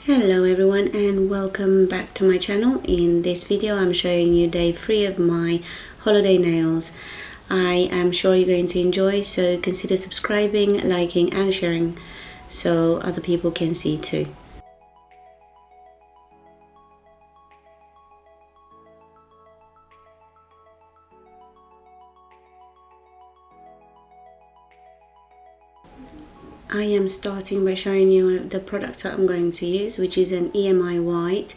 Hello everyone and welcome back to my channel. In this video I'm showing you day 3 of my holiday nails. I am sure you're going to enjoy, so consider subscribing, liking and sharing so other people can see too. I am starting by showing you the product that I'm going to use, which is an EMI white.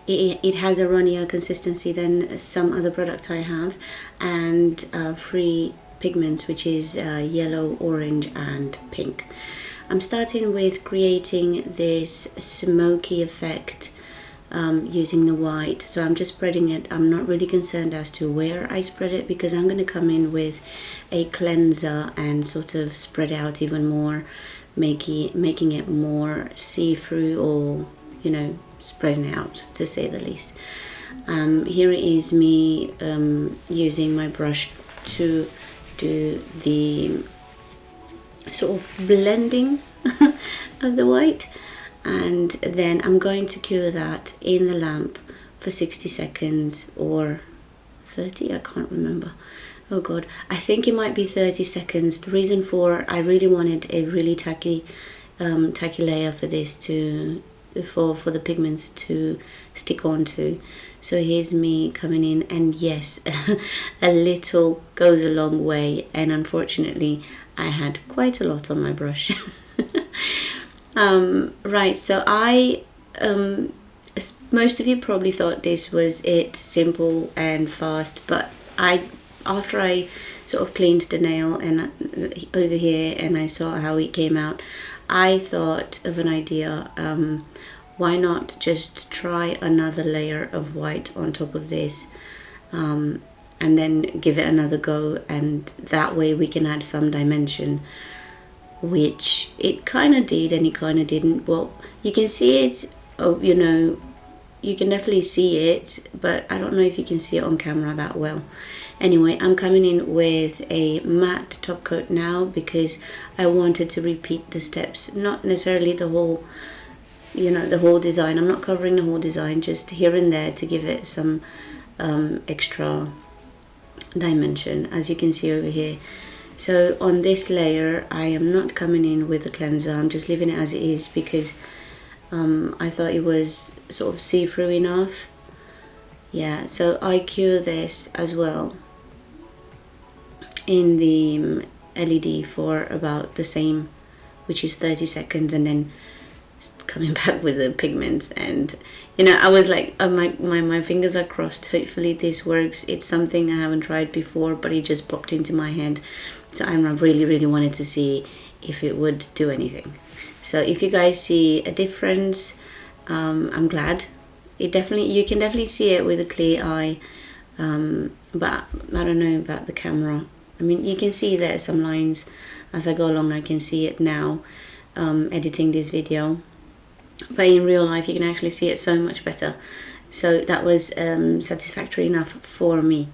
It has a runnier consistency than some other products I have, and three pigments, which is yellow, orange and pink. I'm starting with creating this smoky effect using the white, so I'm just spreading it. I'm not really concerned as to where I spread it because I'm going to come in with a cleanser and sort of spread out even more, making it more see-through, or you know, spreading out to say the least. Here is me using my brush to do the sort of blending of the white, and then I'm going to cure that in the lamp for 60 seconds or 30, I can't remember. Oh god, I think it might be 30 seconds. The reason for, I really wanted a really tacky layer for this for the pigments to stick onto. So here's me coming in, and yes, a little goes a long way, and unfortunately I had quite a lot on my brush. Right, so most of you probably thought this was it, simple and fast, but after I sort of cleaned the nail and over here and I saw how it came out, I thought of an idea. Why not just try another layer of white on top of this, and then give it another go, and that way we can add some dimension, which it kind of did and it kind of didn't. Well, you can see it, you know, you can definitely see it, but I don't know if you can see it on camera that well. Anyway, I'm coming in with a matte top coat now because I wanted to repeat the steps, not necessarily the whole, you know, the whole design. I'm not covering the whole design, just here and there to give it some extra dimension, as you can see over here. So on this layer I am not coming in with a cleanser, I'm just leaving it as it is because I thought it was sort of see-through enough. Yeah, so I cure this as well in the LED for about the same, which is 30 seconds, and then coming back with the pigments. And you know, I was like, oh, my fingers are crossed, hopefully this works. It's something I haven't tried before, but it just popped into my head, so I really wanted to see if it would do anything. So if you guys see a difference, I'm glad. You can definitely see it with a clear eye, but I don't know about the camera. I mean, you can see there some lines as I go along. I can see it now editing this video, but in real life you can actually see it so much better. So that was satisfactory enough for me.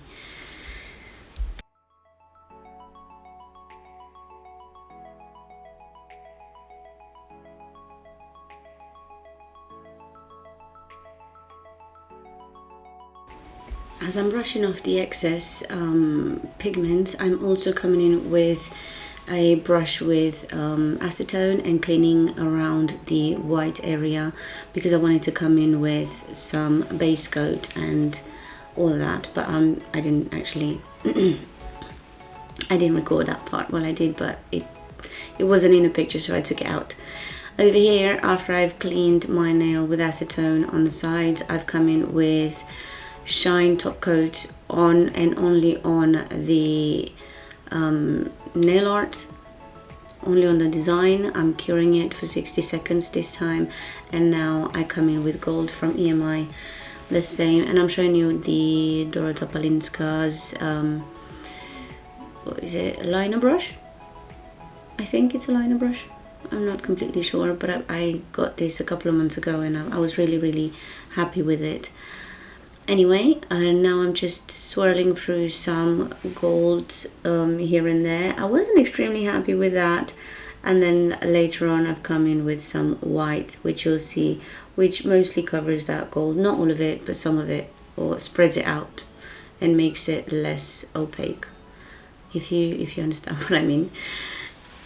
As I'm brushing off the excess pigments, I'm also coming in with a brush with acetone and cleaning around the white area because I wanted to come in with some base coat and all of that, but I didn't actually I didn't record that part. Well, I did, but it wasn't in a picture, so I took it out. Over here, after I've cleaned my nail with acetone on the sides, I've come in with shine top coat on and only on the nail art, only on the design. I'm curing it for 60 seconds this time, and now I come in with gold from EMI, the same, and I'm showing you the Dorota Palinska's what is it, liner brush? I think it's a liner brush, I'm not completely sure, but I got this a couple of months ago and I was really happy with it. Anyway, now I'm just swirling through some gold here and there. I wasn't extremely happy with that, And then later on I've come in with some white, which you'll see, which mostly covers that gold, not all of it but some of it, or spreads it out and makes it less opaque, if you understand what I mean.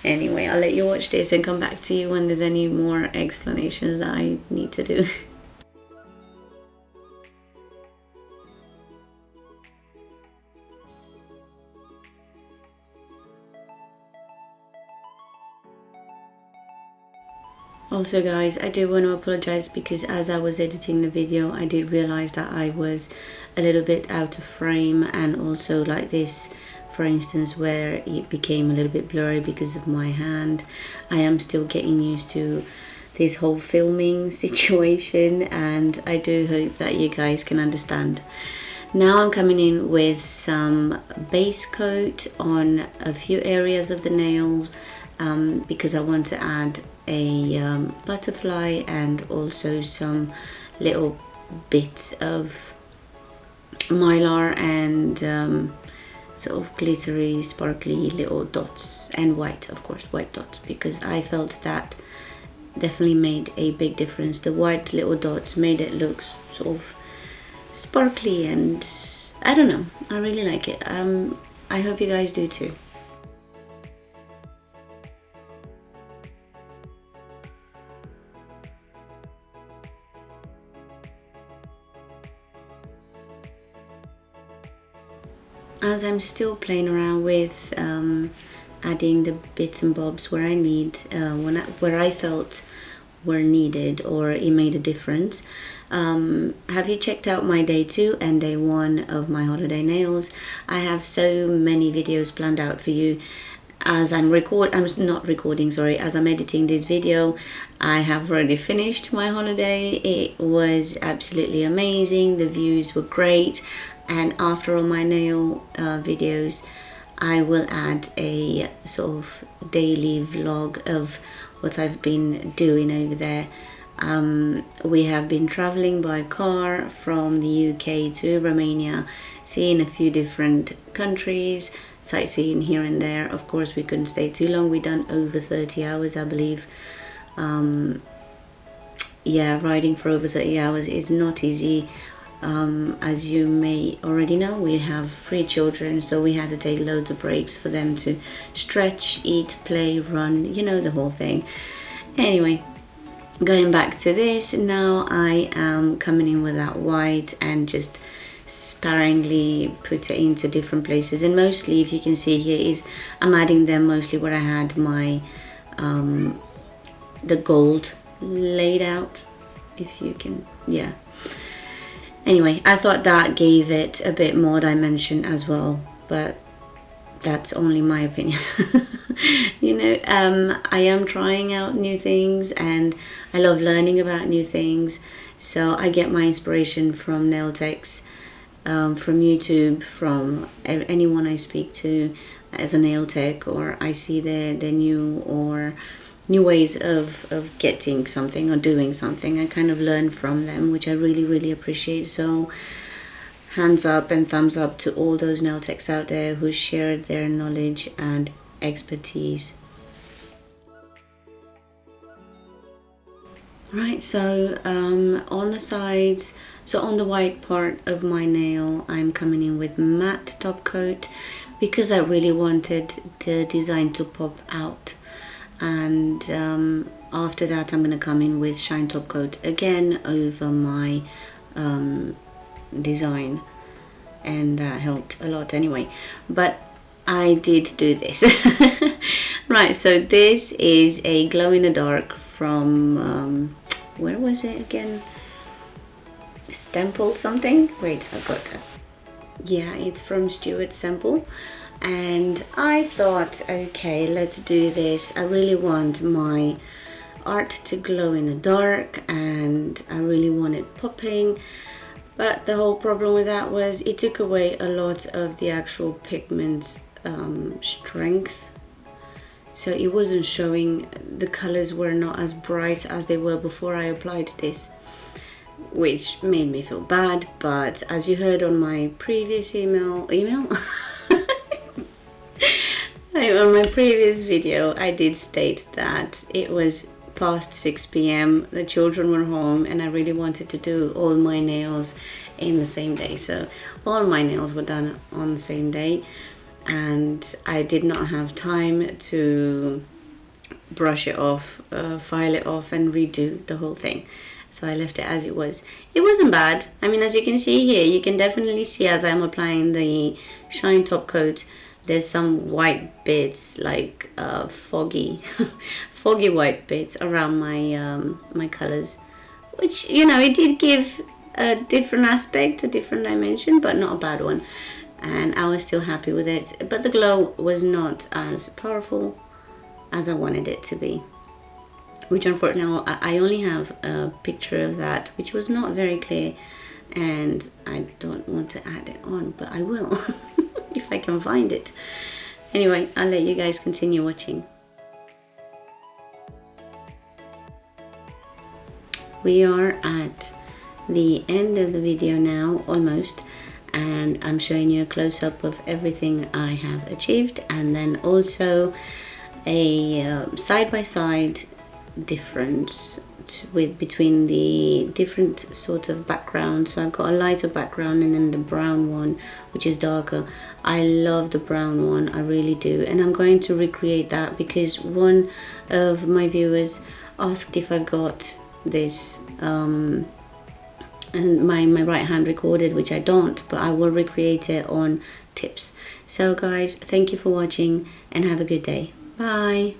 Anyway, I'll let you watch this and come back to you when there's any more explanations that I need to do. Also guys, I do want to apologize because as I was editing the video I did realize that I was a little bit out of frame, and also like this, for instance, where it became a little bit blurry because of my hand. I am still getting used to this whole filming situation, and I do hope that you guys can understand. Now I'm coming in with some base coat on a few areas of the nails, because I want to add a butterfly and also some little bits of mylar and sort of glittery, sparkly little dots, and white, of course, white dots, because I felt that definitely made a big difference. The white little dots made it look sort of sparkly, and I don't know, I really like it. I hope you guys do too. As I'm still playing around with adding the bits and bobs where I need, where I felt were needed or it made a difference. Have you checked out my day 2 and day 1 of my holiday nails? I have so many videos planned out for you. As I'm not recording, sorry, as I'm editing this video, I have already finished my holiday. It was absolutely amazing. The views were great. And after all my nail videos, I will add a sort of daily vlog of what I've been doing over there. We have been traveling by car from the UK to Romania, seeing a few different countries, sightseeing here and there. Of course, we couldn't stay too long. We done over 30 hours, I believe. Yeah, riding for over 30 hours is not easy. As you may already know, we have 3 children, so we had to take loads of breaks for them to stretch, eat, play, run, you know, the whole thing. Anyway, going back to this, now I am coming in with that white and just sparingly put it into different places, and mostly, if you can see here, is I'm adding them mostly where I had my the gold laid out, if you can, yeah. Anyway, I thought that gave it a bit more dimension as well, but that's only my opinion. You know, I am trying out new things and I love learning about new things. So I get my inspiration from nail techs, from YouTube, from anyone I speak to as a nail tech, or I see their new ways of getting something or doing something. I kind of learn from them, which I really appreciate. So hands up and thumbs up to all those nail techs out there who shared their knowledge and expertise. Right, so on the sides, so on the white part of my nail, I'm coming in with matte top coat because I really wanted the design to pop out. And after that I'm going to come in with shine top coat again over my design, and that helped a lot anyway. But I did do this. Right, so this is a glow in the dark from where was it again? Stemple something? Wait, I've got that. Yeah, it's from Stuart Semple. And I thought, okay, let's do this. I really want my art to glow in the dark, and I really want it popping. But the whole problem with that was it took away a lot of the actual pigment's strength. So it wasn't showing, the colors were not as bright as they were before I applied this, which made me feel bad. But as you heard on my previous email on my previous video I did state that it was past 6 p.m. the children were home and I really wanted to do all my nails in the same day, so all my nails were done on the same day and I did not have time to brush it off, file it off and redo the whole thing. So I left it as it was. It wasn't bad. I mean, as you can see here, you can definitely see as I'm applying the shine top coat, there's some white bits, like foggy foggy white bits around my my colors, which, you know, it did give a different aspect, a different dimension, but not a bad one, and I was still happy with it. But the glow was not as powerful as I wanted it to be, which unfortunately I only have a picture of that, which was not very clear, and I don't want to add it on, but I will if I can find it. Anyway, I'll let you guys continue watching. We are at the end of the video now, almost, and I'm showing you a close-up of everything I have achieved, and then also a side-by-side difference between the different sort of backgrounds. So I've got a lighter background and then the brown one, which is darker. I love the brown one, I really do, and I'm going to recreate that because one of my viewers asked if I've got this and my right hand recorded, which I don't, but I will recreate it on tips. So guys, thank you for watching and have a good day. Bye.